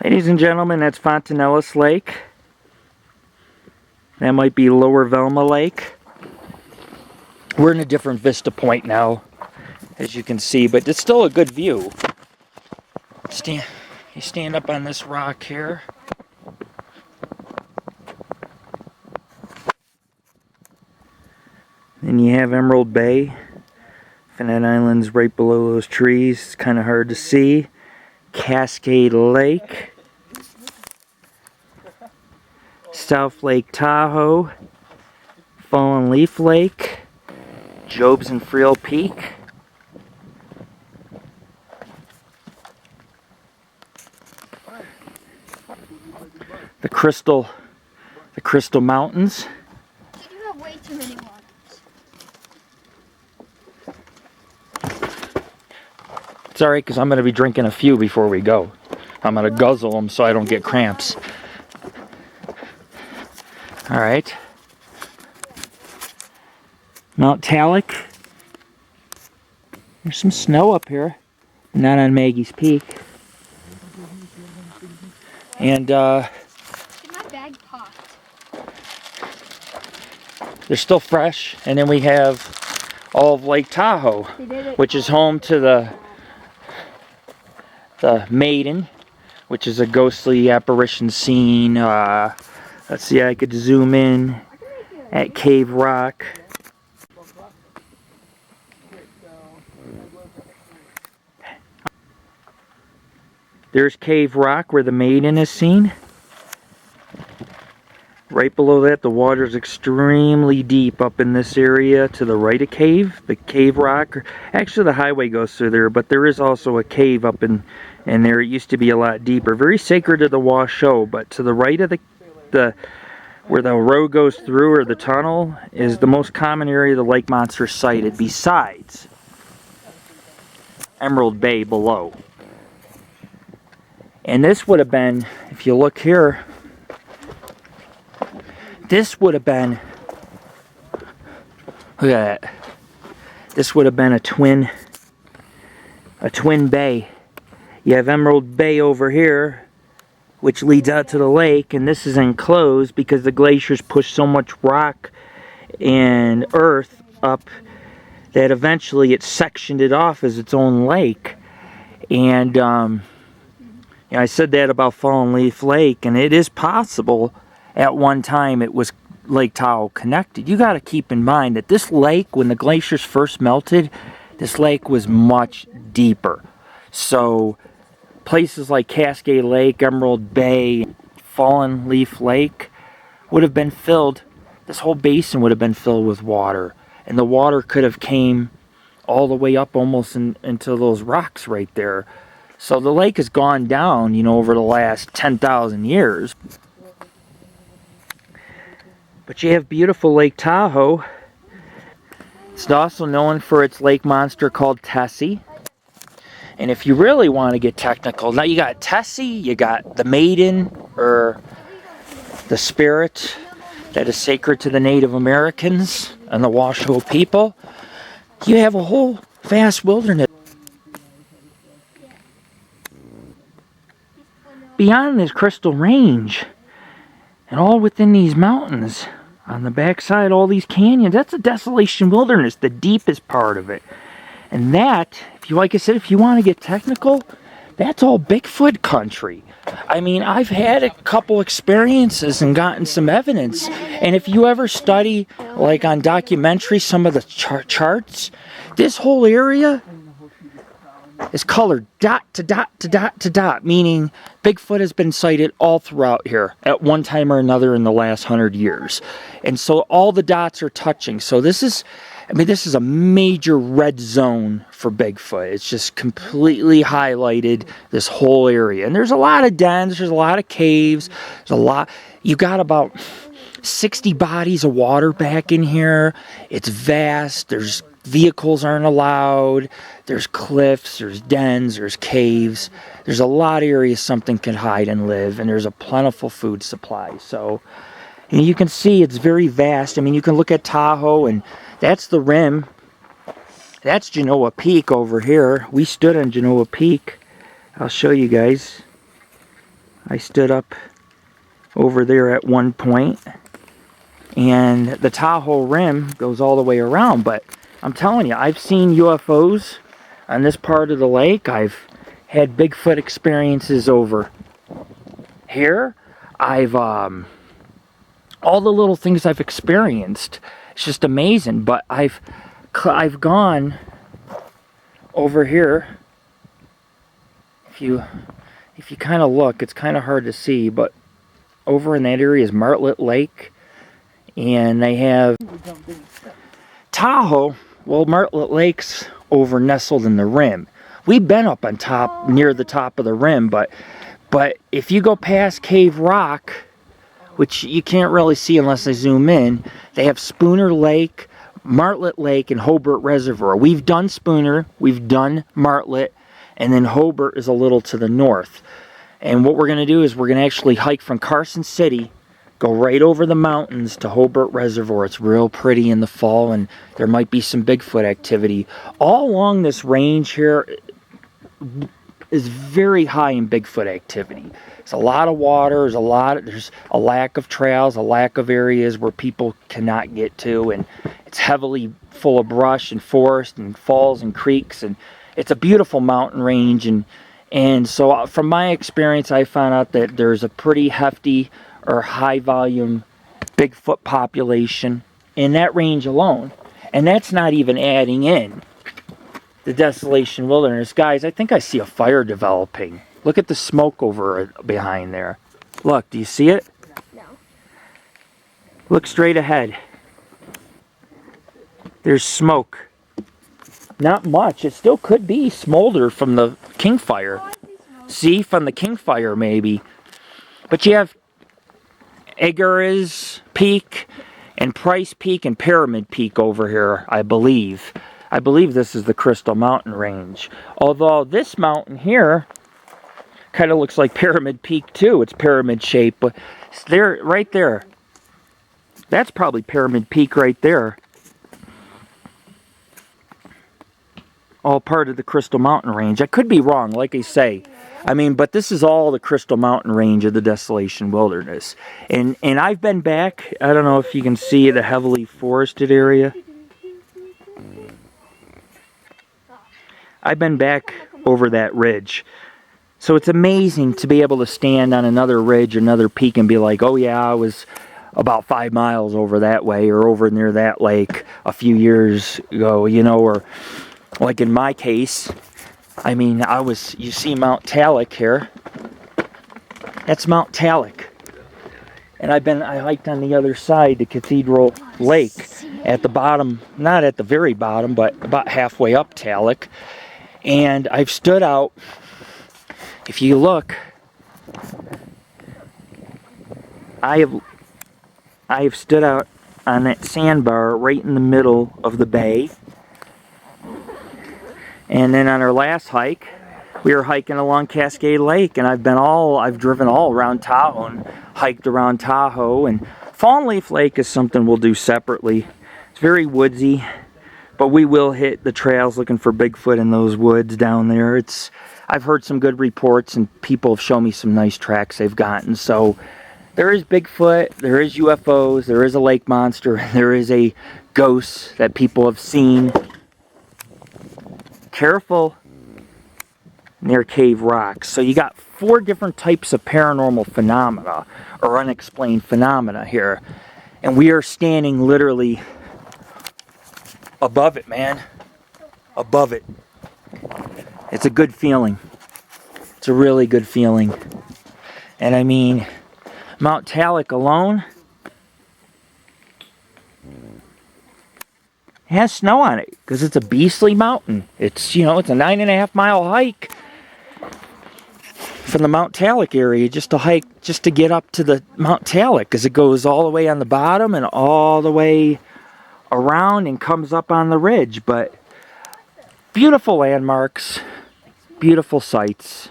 Ladies and gentlemen, that's Fontinnillis Lake. That might be Lower Velma Lake. We're in a different vista point now, as you can see, but it's still a good view. You stand up on this rock here. Then you have Emerald Bay. Finette Island's right below those trees. It's kind of hard to see. Cascade Lake. South Lake Tahoe. Fallen Leaf Lake. Jobs and Friel Peak. The Crystal Mountains. You have way too many ones. It's alright, because I'm going to be drinking a few before we go. I'm going to guzzle them so I don't get cramps. Alright. Mount Tallac. There's some snow up here. Not on Maggie's Peak. And, My bag popped. they're still fresh. And then we have all of Lake Tahoe, which is home to the Maiden, which is a ghostly apparition scene. Let's see, I could zoom in at Cave Rock. There's Cave Rock where the Maiden is seen. Right below that, the water is extremely deep up in this area to the right of Cave, the Cave Rock. Actually, the highway goes through there, but there is also a cave up in there. It used to be a lot deeper. Very sacred to the Washoe, but to the right of the where the road goes through, or the tunnel, is the most common area the lake monster sighted, besides Emerald Bay below. And this would have been, if you look here, this would have been, look at that. This would have been a twin bay. You have Emerald Bay over here, which leads out to the lake, and this is enclosed because the glaciers push so much rock and earth up that eventually it sectioned it off as its own lake. And you know, I said that about Fallen Leaf Lake, and it is possible at one time it was Lake Tahoe connected. You got to keep in mind that this lake, when the glaciers first melted, this lake was much deeper. So places like Cascade Lake, Emerald Bay, Fallen Leaf Lake would have been filled, this whole basin would have been filled with water. And the water could have came all the way up almost into those rocks right there. So the lake has gone down, you know, over the last 10,000 years. But you have beautiful Lake Tahoe. It's also known for its lake monster called Tessie. And if you really want to get technical, now you got Tessie, you got the Maiden, or the spirit that is sacred to the Native Americans and the Washoe people. You have a whole vast wilderness. Beyond this Crystal Range, and all within these mountains, on the backside, all these canyons, that's a Desolation Wilderness, the deepest part of it. And that, if you, like I said, if you want to get technical, that's all Bigfoot country. I mean, I've had a couple experiences and gotten some evidence. And if you ever study, like on documentary, some of the charts, this whole area is colored dot to dot to dot to dot, meaning Bigfoot has been sighted all throughout here at one time or another in the last 100 years. And so all the dots are touching. So this is, I mean, this is a major red zone for Bigfoot. It's just completely highlighted this whole area. And there's a lot of dens, there's a lot of caves, there's a lot, you got about 60 bodies of water back in here. It's vast, there's vehicles aren't allowed, there's cliffs, there's dens, there's caves, there's a lot of areas something can hide and live, and there's a plentiful food supply. So, and you can see it's very vast. I mean, you can look at Tahoe, and that's the rim. That's Genoa Peak over here. We stood on Genoa Peak. I'll show you guys. I stood up over there at one point, and the Tahoe rim goes all the way around. But I'm telling you, I've seen UFOs on this part of the lake. I've had Bigfoot experiences over here. I've all the little things I've experienced, it's just amazing. But I've gone over here. If you kind of look, it's kind of hard to see, but over in that area is Martlet Lake, and they have Tahoe. Well, Martlet Lake's over nestled in the rim. We've been up on top, near the top of the rim, but if you go past Cave Rock, which you can't really see unless I zoom in, they have Spooner Lake, Martlet Lake, and Hobart Reservoir. We've done Spooner, we've done Martlet, and then Hobart is a little to the north. And what we're going to do is we're going to actually hike from Carson City, go right over the mountains to Hobart Reservoir. It's real pretty in the fall, and there might be some Bigfoot activity. All along this range here is very high in Bigfoot activity. There's a lot of water, there's a lack of trails, a lack of areas where people cannot get to, and it's heavily full of brush and forest and falls and creeks, and it's a beautiful mountain range. And so from my experience, I found out that there's a pretty hefty or high volume Bigfoot population in that range alone. And that's not even adding in the Desolation Wilderness. Guys, I think I see a fire developing. Look at the smoke over behind there. Look, do you see it? No. Look straight ahead. There's smoke. Not much. It still could be smolder from the King Fire. See, from the King Fire maybe. But you have Agariz Peak and Price Peak and Pyramid Peak over here, I believe. I believe this is the Crystal Mountain Range. Although this mountain here kind of looks like Pyramid Peak too. It's pyramid shaped, but it's there, right there. That's probably Pyramid Peak right there. All part of the Crystal Mountain Range. I could be wrong, like I say. I mean, but this is all the Crystal Mountain Range of the Desolation Wilderness. And I've been back. I don't know if you can see the heavily forested area. I've been back over that ridge. So it's amazing to be able to stand on another ridge, another peak, and be like, oh yeah, I was about 5 miles over that way, or over near that lake a few years ago, you know, or like in my case, I mean, you see Mount Tallac here. That's Mount Tallac. And I hiked on the other side to Cathedral Lake at the bottom, not at the very bottom, but about halfway up Tallac. And I've stood out, if you look, I have stood out on that sandbar right in the middle of the bay. And then on our last hike, we were hiking along Cascade Lake, and I've driven all around Tahoe and hiked around Tahoe. And Fawn Leaf Lake is something we'll do separately. It's very woodsy, but we will hit the trails looking for Bigfoot in those woods down there. I've heard some good reports, and people have shown me some nice tracks they've gotten. So there is Bigfoot, there is UFOs, there is a lake monster, there is a ghost that people have seen. Careful near Cave Rocks. So you got 4 different types of paranormal phenomena or unexplained phenomena here. And we are standing literally above it, man. Above it. It's a good feeling. It's a really good feeling. And I mean, Mount Tallac alone has snow on it because it's a beastly mountain. It's, you know, it's a 9.5 mile hike from the Mount Tallac area just to get up to the Mount Tallac, because it goes all the way on the bottom and all the way around and comes up on the ridge. But beautiful landmarks, beautiful sights.